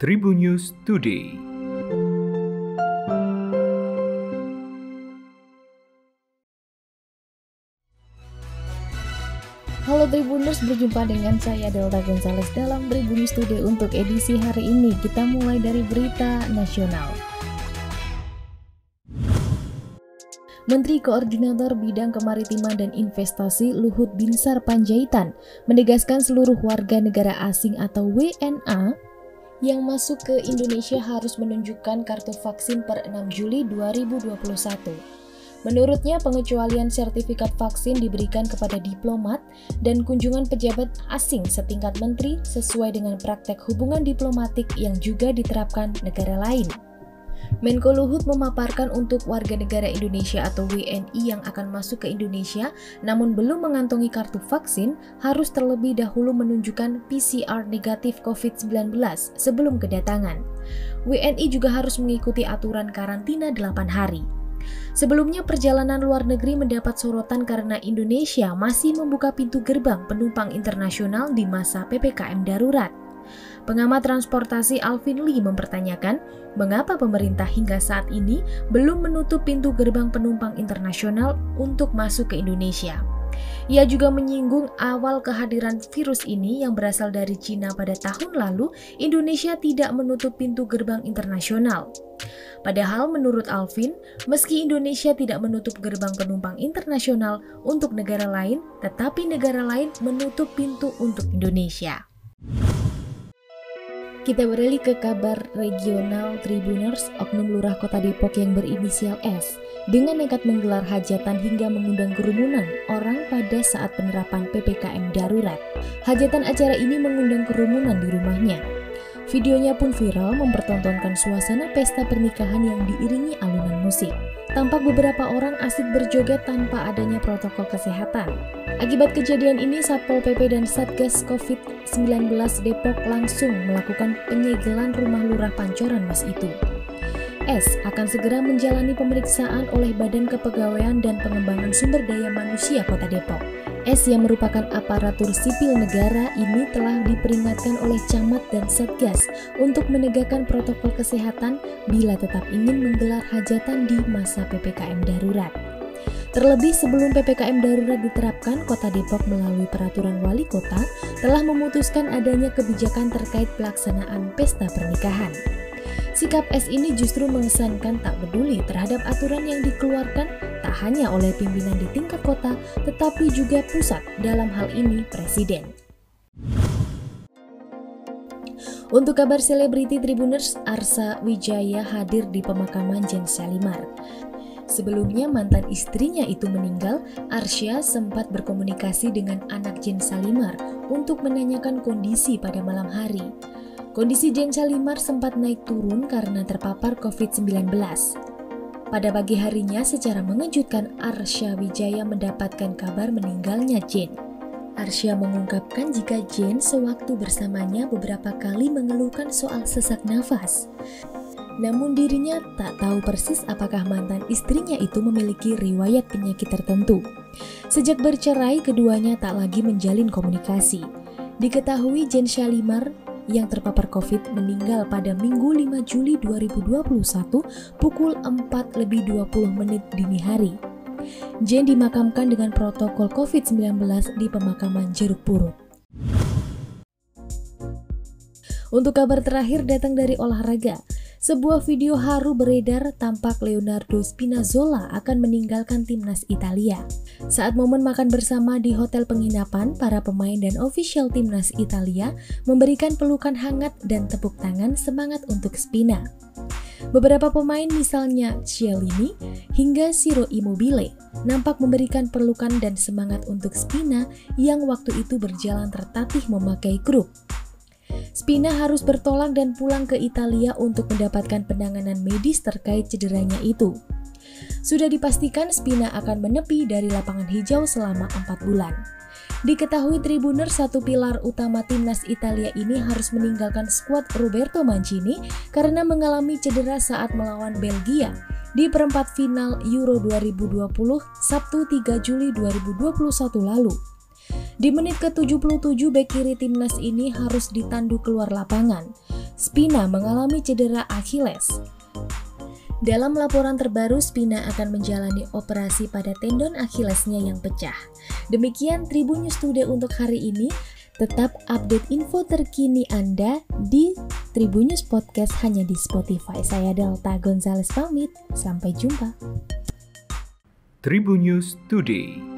Tribun News Today. Halo Tribuners, berjumpa dengan saya Delta Gonzales dalam Tribun News Today untuk edisi hari ini. Kita mulai dari berita nasional. Menteri Koordinator Bidang Kemaritiman dan Investasi Luhut Binsar Panjaitan menegaskan seluruh warga negara asing atau WNA yang masuk ke Indonesia harus menunjukkan kartu vaksin per 6 Juli 2021. Menurutnya, pengecualian sertifikat vaksin diberikan kepada diplomat dan kunjungan pejabat asing setingkat menteri sesuai dengan praktek hubungan diplomatik yang juga diterapkan negara lain. Menko Luhut memaparkan untuk warga negara Indonesia atau WNI yang akan masuk ke Indonesia namun belum mengantongi kartu vaksin harus terlebih dahulu menunjukkan PCR negatif COVID-19 sebelum kedatangan. WNI juga harus mengikuti aturan karantina 8 hari. Sebelumnya, perjalanan luar negeri mendapat sorotan karena Indonesia masih membuka pintu gerbang penumpang internasional di masa PPKM darurat. Pengamat transportasi Alvin Lee mempertanyakan mengapa pemerintah hingga saat ini belum menutup pintu gerbang penumpang internasional untuk masuk ke Indonesia. Ia juga menyinggung awal kehadiran virus ini yang berasal dari Cina pada tahun lalu, Indonesia tidak menutup pintu gerbang internasional. Padahal menurut Alvin, meski Indonesia tidak menutup gerbang penumpang internasional untuk negara lain, tetapi negara lain menutup pintu untuk Indonesia. Kita beralih ke kabar regional Tribuners. Oknum Lurah Kota Depok yang berinisial S dengan nekat menggelar hajatan hingga mengundang kerumunan orang pada saat penerapan PPKM darurat. Hajatan acara ini mengundang kerumunan di rumahnya. Videonya pun viral mempertontonkan suasana pesta pernikahan yang diiringi alunan musik. Tampak beberapa orang asik berjoget tanpa adanya protokol kesehatan. Akibat kejadian ini, Satpol PP dan Satgas COVID-19 Depok langsung melakukan penyegelan rumah Lurah Pancoran Mas itu. S akan segera menjalani pemeriksaan oleh Badan Kepegawaian dan Pengembangan Sumber Daya Manusia Kota Depok. S yang merupakan aparatur sipil negara ini telah diperingatkan oleh Camat dan Satgas untuk menegakkan protokol kesehatan bila tetap ingin menggelar hajatan di masa PPKM darurat. Terlebih sebelum PPKM darurat diterapkan, Kota Depok melalui peraturan wali kota telah memutuskan adanya kebijakan terkait pelaksanaan pesta pernikahan. Sikap S ini justru mengesankan tak peduli terhadap aturan yang dikeluarkan tak hanya oleh pimpinan di tingkat kota, tetapi juga pusat, dalam hal ini Presiden. Untuk kabar selebriti Tribuners, Arsha Wijaya hadir di pemakaman Jane Salimar. Sebelumnya mantan istrinya itu meninggal, Arsha sempat berkomunikasi dengan anak Jane Salimar untuk menanyakan kondisi pada malam hari. Kondisi Jane Salimar sempat naik turun karena terpapar COVID-19. Pada pagi harinya, secara mengejutkan, Arsha Wijaya mendapatkan kabar meninggalnya Jane. Arsha mengungkapkan jika Jane sewaktu bersamanya beberapa kali mengeluhkan soal sesak nafas. Namun dirinya tak tahu persis apakah mantan istrinya itu memiliki riwayat penyakit tertentu. Sejak bercerai, keduanya tak lagi menjalin komunikasi. Diketahui Jane Salimar yang terpapar COVID meninggal pada Minggu 5 Juli 2021 pukul 4:20 dini hari. Jane dimakamkan dengan protokol COVID-19 di pemakaman Jeruk Purut. Untuk kabar terakhir datang dari olahraga. Sebuah video haru beredar tampak Leonardo Spinazzola akan meninggalkan timnas Italia. Saat momen makan bersama di hotel penginapan, para pemain dan ofisial timnas Italia memberikan pelukan hangat dan tepuk tangan semangat untuk Spina. Beberapa pemain misalnya Chiellini hingga Ciro Immobile nampak memberikan pelukan dan semangat untuk Spina yang waktu itu berjalan tertatih memakai kruk. Spina harus bertolak dan pulang ke Italia untuk mendapatkan penanganan medis terkait cederanya itu. Sudah dipastikan Spina akan menepi dari lapangan hijau selama 4 bulan. Diketahui Tribuner, satu pilar utama timnas Italia ini harus meninggalkan skuad Roberto Mancini karena mengalami cedera saat melawan Belgia di perempat final Euro 2020 Sabtu 3 Juli 2021 lalu. Di menit ke-77, bek kiri timnas ini harus ditandu keluar lapangan. Spina mengalami cedera Achilles. Dalam laporan terbaru, Spina akan menjalani operasi pada tendon Achillesnya yang pecah. Demikian Tribun News Today untuk hari ini. Tetap update info terkini Anda di Tribun News Podcast hanya di Spotify. Saya Delta Gonzales pamit, sampai jumpa. Tribun News Today.